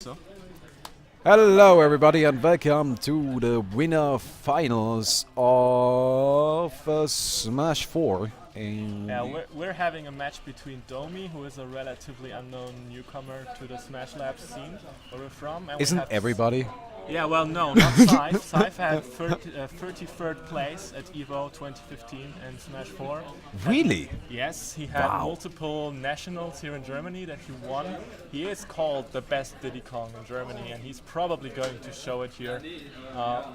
so. Hello everybody and welcome to the winner finals of Smash 4. Yeah, we're having a match between Domi, who is a relatively unknown newcomer to the Smash Labs scene where we're from. And Isn't everybody? Yeah, well, no, not cyve. cyve had 33rd place at EVO 2015 in Smash 4. Really? Yes, he had multiple nationals here in Germany that he won. He is called the best Diddy Kong in Germany, and he's probably going to show it here.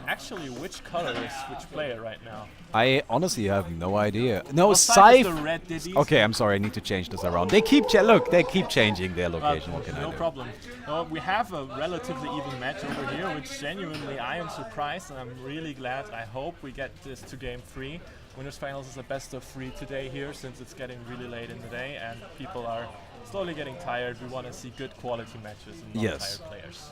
Actually, which color is which player right now? I honestly have no idea. No, well, cyve. The red Diddy. Okay, I'm sorry. I need to change this around. They keep they keep changing their location. What can I do? No problem. We have a relatively even match over here, which genuinely I am surprised, and I'm really glad. I hope we get this to game 3. Winners Finals is a best of 3 today here, since it's getting really late in the day and people are slowly getting tired. We want to see good quality matches and not tired players.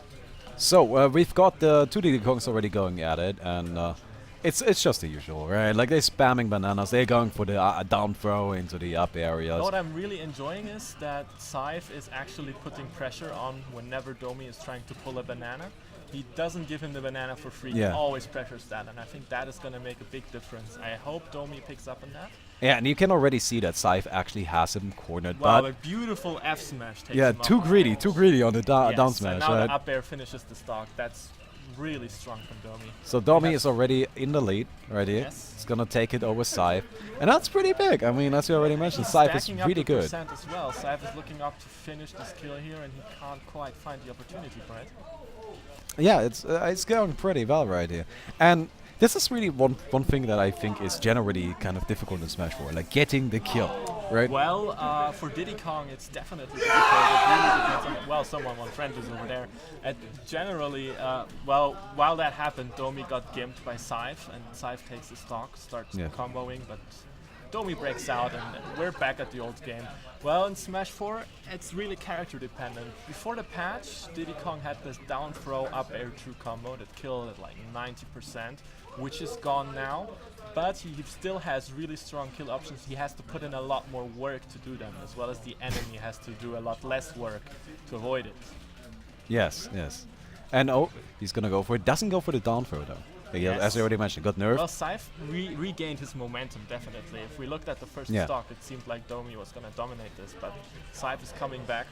So we've got the 2 Diddy Kongs already going at it, and it's just the usual, right? Like they're spamming bananas, they're going for the down throw into the up areas. What I'm really enjoying is that cyve is actually putting pressure on whenever Domi is trying to pull a banana. He doesn't give him the banana for free, he always pressures that, and I think that is going to make a big difference. I hope Domi picks up on that. Yeah, and you can already see that cyve actually has him cornered. Wow, but a beautiful F smash takes yeah, him too up. greedy on the down smash. And now the up air finishes the stock. That's really strong from Domi. So Domi is already in the lead right here. Yes. He's gonna take it over cyve, and that's pretty big. I mean, as you already mentioned, cyve is really good. As well. cyve is looking up to finish this kill here, and he can't quite find the opportunity for it. Yeah, it's going pretty well right here, and this is really one thing that I think is generally kind of difficult in Smash 4, like getting the kill, right? Well, for Diddy Kong, it's definitely difficult. It really depends on, well, someone, one friend is over there. And generally, well, while that happened, Domi got gimped by cyve, and cyve takes the stock, starts comboing, but Domi breaks out, and we're back at the old game. Well, in Smash 4, it's really character dependent. Before the patch, Diddy Kong had this down throw up air true combo that killed at like 90%, which is gone now. But he still has really strong kill options. He has to put in a lot more work to do them, as well as the enemy has to do a lot less work to avoid it. Yes. And he's gonna go for it. Doesn't go for the down throw though. As I already mentioned, got nerfed. Well, cyve regained his momentum, definitely. If we looked at the first stock, it seemed like Domi was going to dominate this, but cyve is coming back.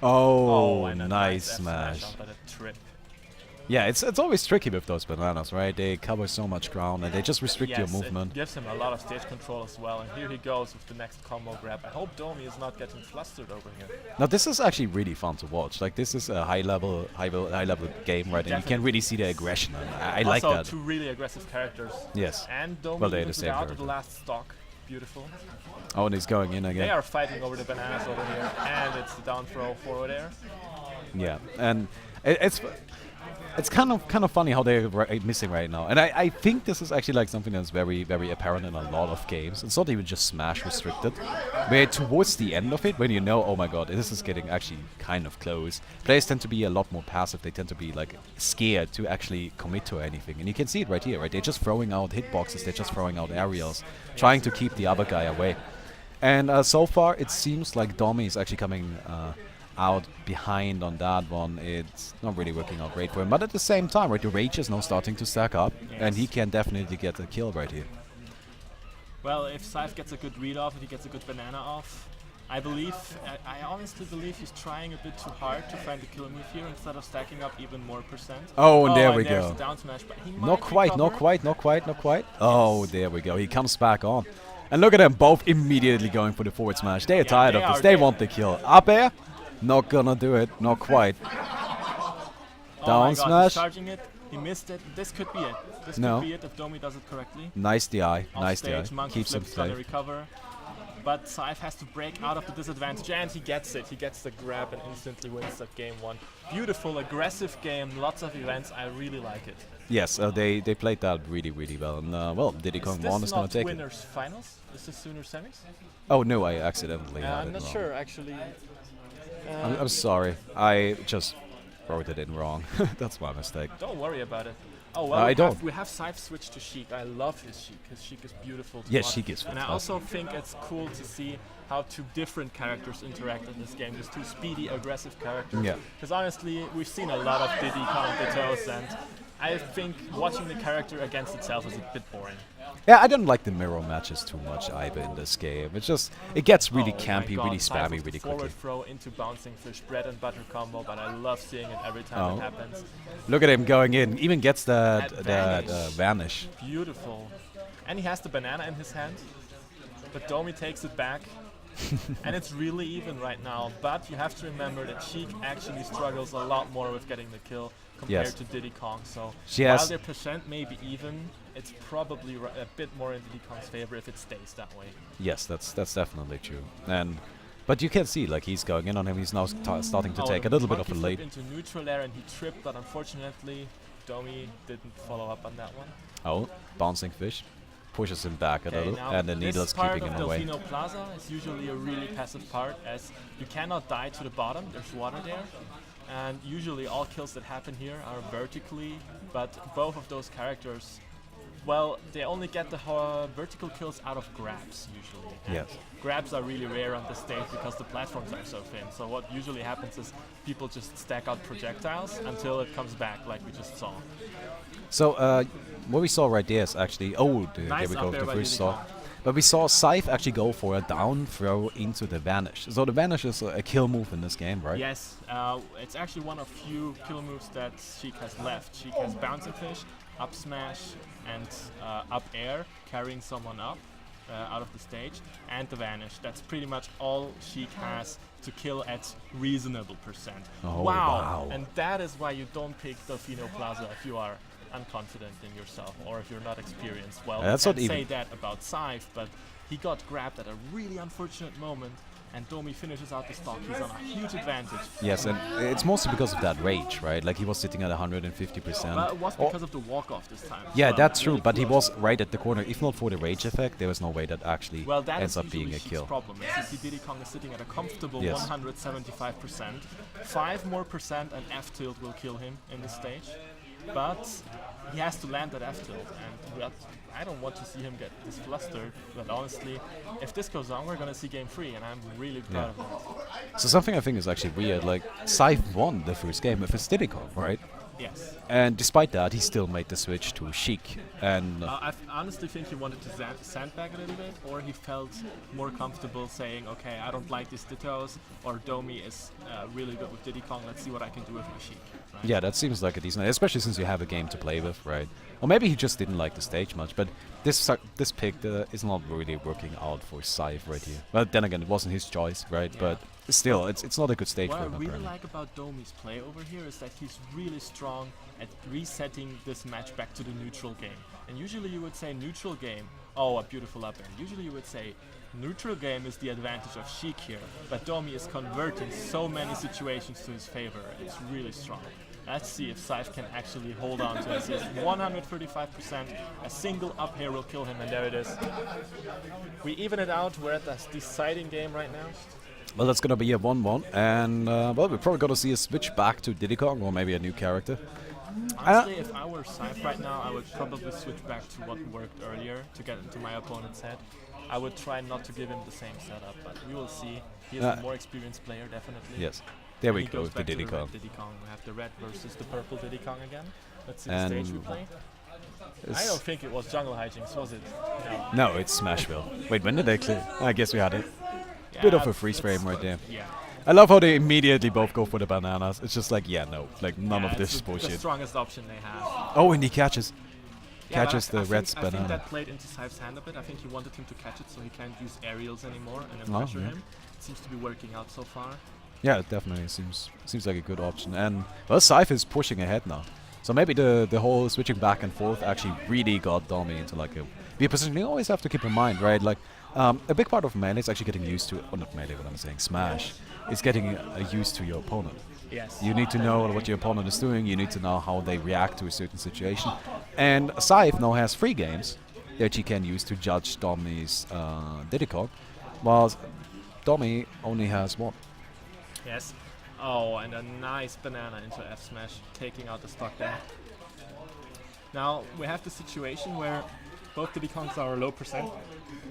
Oh, and a nice smash. Up at a trip. Yeah, it's always tricky with those bananas, right? They cover so much ground and they just restrict your movement. It gives him a lot of stage control as well, and here he goes with the next combo grab. I hope Domi is not getting flustered over here. Now this is actually really fun to watch. Like this is a high level game, right? And you can really see the aggression. And I like that. Also, 2 really aggressive characters. Yes. And Domi out of the last stock. Beautiful. Oh, and he's going in again. They are fighting over the bananas over here, and it's the down throw forward air. Yeah, and it's kind of funny how they're missing right now, and I think this is actually like something that's very apparent in a lot of games. It's not even just Smash restricted, where towards the end of it, when you know, oh my god, this is getting actually kind of close, players tend to be a lot more passive. They tend to be like scared to actually commit to anything, and you can see it right here, right? They're just throwing out hitboxes, they're just throwing out aerials, trying to keep the other guy away. And so far, it seems like Domi is actually coming out behind on that one. It's not really working out great for him, but at the same time, right, the rage is now starting to stack up, and he can definitely get a kill right here. Well, if cyve gets a good read off, if he gets a good banana off, I honestly believe he's trying a bit too hard to find the kill move here instead of stacking up even more percent. Oh, and there we there's go. The down smash, but he not quite. Oh, there we go. He comes back on. And look at them both immediately going for the forward smash. They're tired of this. They want the kill. Up air. Not gonna do it. Not quite. Down smash. He's charging it. He missed it. This could be it. This could be it if Domi does it correctly. Nice DI. Nice DI. Keeps him safe. Recover. But cyve has to break out of the disadvantage, and he gets it. He gets the grab and instantly wins that game 1. Beautiful, aggressive game. Lots of events. I really like it. Yes, they played that really well. And well, Diddy Kong 1 is gonna take it. Is this not Winners Finals? Is this Sooner Semis? Oh no, I accidentally had it I'm not sure actually. I'm sorry. I just wrote it in wrong. That's my mistake. Don't worry about it. Oh well, I don't. we have cyve switch to Sheik. I love his Sheik. His Sheik is beautiful to Yes, watch. Sheik is And I fantastic. also think it's cool to see how two different characters interact in this game. Just two speedy, aggressive characters. Yeah. Because honestly, we've seen a lot of Diddy Kong Dittos, and I think watching the character against itself is a bit boring. Yeah, I don't like the mirror matches too much either in this game. It's just, it gets really Oh my campy, God, really cyve spammy, with the really forward quickly. throw into bouncing fish, bread and butter combo, but I love seeing it every time Oh. it happens. Look at him going in. Even gets that That vanish. Beautiful. And he has the banana in his hand, but Domi takes it back. And it's really even right now, but you have to remember that Sheik actually struggles a lot more with getting the kill compared Yes. to Diddy Kong. So She while has- their percent may be even, it's probably a bit more in Diddy Kong's favor if it stays that way. Yes, that's definitely true. But you can see, like, he's going in on him. He's now starting to take the a little bit of monkey a flip lead. into neutral air and he tripped, but unfortunately Domi didn't follow up on that one. Oh, bouncing fish. Pushes him back a Okay, little, now and the this needle's part keeping of him away. Delfino Plaza is usually a really passive part, as you cannot die to the bottom, there's water there. And usually all kills that happen here are vertically, but both of those characters, well, they only get the vertical kills out of grabs usually. And Yes. grabs are really rare on the stage because the platforms are so thin. So what usually happens is people just stack out projectiles until it comes back, like we just saw. So, what we saw right there is actually... Oh, there Nice we up go, there the by first Diddy stop. Kong. But we saw cyve actually go for a down throw into the vanish. So the vanish is a kill move in this game, right? Yes, it's actually one of few kill moves that Sheik has left. Sheik has bouncing fish, up smash, and up air, carrying someone up out of the stage, and the vanish. That's pretty much all Sheik has to kill at reasonable percent. Oh, wow! wow. And that is why you don't pick Delfino Plaza if you are unconfident in yourself or if you're not experienced. Well, That's you not can't say even- that about cyve, but he got grabbed at a really unfortunate moment, and Domi finishes out the stock. He's on a huge advantage. Yes, and it's mostly because of that rage, right? Like, he was sitting at 150%. Well, it was because of the walk-off this time. as Yeah, well. that's true, Really but he close. was right at the corner. If not for the rage effect, there was no way that actually Well, that ends is up usually being a Sheik's kill. problem. As you see, Diddy Kong is sitting at a comfortable Yes. 175%. 5 more percent and F-tilt will kill him in this stage. But he has to land that F-tilt, and I don't want to see him get this flustered. But honestly, if this goes on, we're gonna see game 3, and I'm really proud of that. So something I think is actually weird, like, cyve won the first game with his Diddy Kong, right? Yes. And despite that, he still made the switch to Sheik. And I honestly think he wanted to sandbag a little bit, or he felt more comfortable saying, okay, I don't like these Dittos, or Domi is really good with Diddy Kong, let's see what I can do with my Sheik. Right? yeah, that seems like a decent, especially since you have a game to play with, right? Or maybe he just didn't like the stage much, but this pick is not really working out for cyve right here. But then again, it wasn't his choice, right? Yeah. But still, it's not a good stage What for I him, really apparently. like about Domi's play over here is that he's really strong at resetting this match back to the neutral game. And usually you would say neutral game, oh, a beautiful up air. Usually you would say neutral game is the advantage of Sheik here, but Domi is converting so many situations to his favor. It's really strong. Let's see if cyve can actually hold on to it. He has 135%. A single up here will kill him, and there it is. We even it out. We're at this deciding game right now. Well, that's gonna be a 1-1, and well, we're probably gonna see a switch back to Diddy Kong, or maybe a new character. Honestly, if I were cyve right now, I would probably switch back to what worked earlier to get into my opponent's head. I would try not to give him the same setup, but we will see. He is a more experienced player, definitely. Yes, there And we he go goes with the back to Diddy red Kong. Diddy Kong. We have the red versus the purple Diddy Kong again. Let's see the And stage we play. I don't think it was jungle hijinks, was it? No. No, it's Smashville. Wait, when did they clear? I guess we had it. Yeah, Bit of a freeze that's- frame right there. Yeah. I love how they immediately both go for the bananas. It's just like, yeah, no, like none Yeah, of this it's is the bullshit. strongest option they have. Oh, and he catches. Yeah, but Catches the I red's think, I think banana. that played into cyve's hand a bit. I think he wanted him to catch it so he can't use aerials anymore and then Oh, pressure yeah. him. It seems to be working out so far. Yeah, it definitely seems like a good option. And well, cyve is pushing ahead now. So maybe the whole switching back and forth actually really got Domi into like a position. You always have to keep in mind, right? Like a big part of melee is actually getting used to, or not melee, what I'm saying, Smash, is getting used to your opponent. Yes. You need to know what your opponent is doing. You need to know how they react to a certain situation. And cyve now has 3 games that you can use to judge Domi's Diddy Kong, while Domi only has 1. Yes. Oh, and a nice banana into F smash, taking out the stock there. Now we have the situation where both Diddy Kongs are low percent.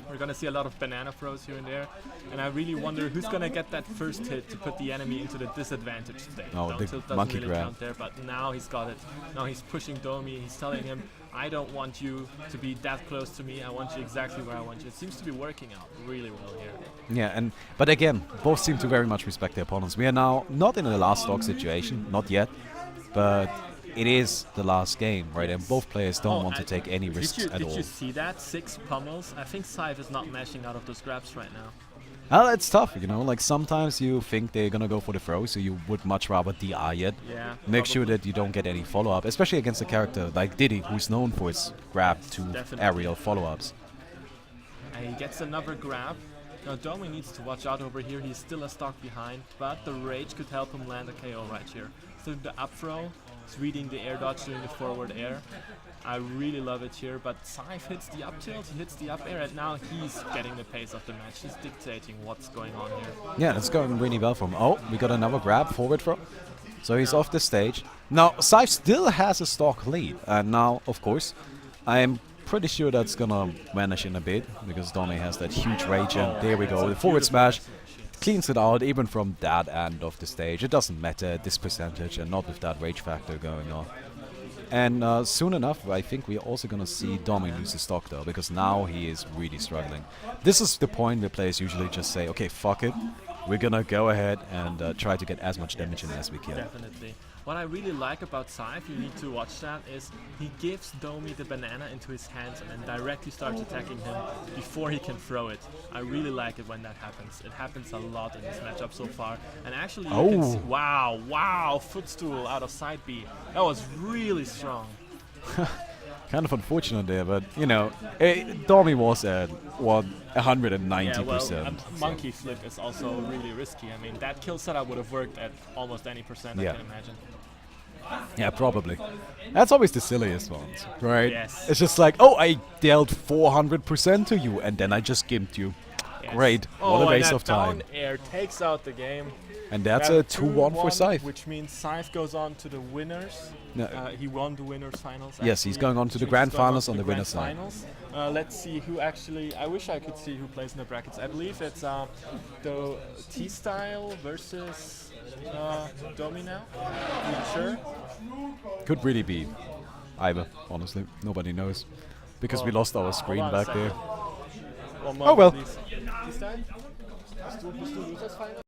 We're gonna see a lot of banana throws here and there, and I really wonder who's gonna get that first hit to put the enemy into the disadvantage state. Oh, Down the tilt doesn't monkey really grab. count there, but now he's got it. Now he's pushing Domi. He's telling him, "I don't want you to be that close to me. I want you exactly where I want you." It seems to be working out really well here. Yeah, but again, both seem to very much respect their opponents. We are now not in a last stock situation, not yet, but it is the last game, right? And both players don't want to take any risks at all. Did you see that? 6 pummels? I think cyve is not mashing out of those grabs right now. Well, it's tough, you know, like sometimes you think they're gonna go for the throw, so you would much rather DI it. Yeah. Make sure that you don't get any follow-up, especially against a character like Diddy, who's known for his grab to aerial follow-ups. And he gets another grab. Now Domi needs to watch out over here. He's still a stock behind, but the rage could help him land a KO right here. So the up throw, he's reading the air dodge, doing the forward air. I really love it here, but cyve hits the up tilt, he hits the up air, and now he's getting the pace of the match. He's dictating what's going on here. Yeah, it's going really well for him. Oh, we got another grab, forward throw. So he's off the stage. Now, cyve still has a stock lead, and now, of course, I'm pretty sure that's gonna vanish in a bit, because Domi has that huge rage, and there we go, the forward smash. Cleans it out even from that end of the stage. It doesn't matter at this percentage and not with that rage factor going on. And soon enough, I think we're also going to see Domi lose his stock though, because now he is really struggling. This is the point where players usually just say, okay, fuck it. We're going to go ahead and try to get as much damage in as we can. Definitely. What I really like about cyve, you need to watch that, is he gives Domi the banana into his hands and then directly starts attacking him before he can throw it. I really like it when that happens. It happens a lot in this matchup so far. And actually, you can see, wow, footstool out of side B. That was really strong. Kind of unfortunate there, but you know, Domi was at what 190%. Yeah, well, monkey flip is also really risky. I mean, that kill setup would have worked at almost any percent, I can imagine. Yeah, probably. That's always the silliest ones, right? Yes. It's just like, oh, I dealt 400% to you, and then I just gimped you. Yes. Great. What a waste and of time. Down air takes out the game. And that's a 2-1 for cyve. Which means cyve goes on to the winners. No. He won the winners finals. Yes, he's going on to the grand finals on the winners side. Let's see who actually. I wish I could see who plays in the brackets. I believe it's the T-Style versus Domi now. Not sure. Could really be either, honestly. Nobody knows. Because we lost our screen back there. Oh well. T-Style? Bist du Losers Final?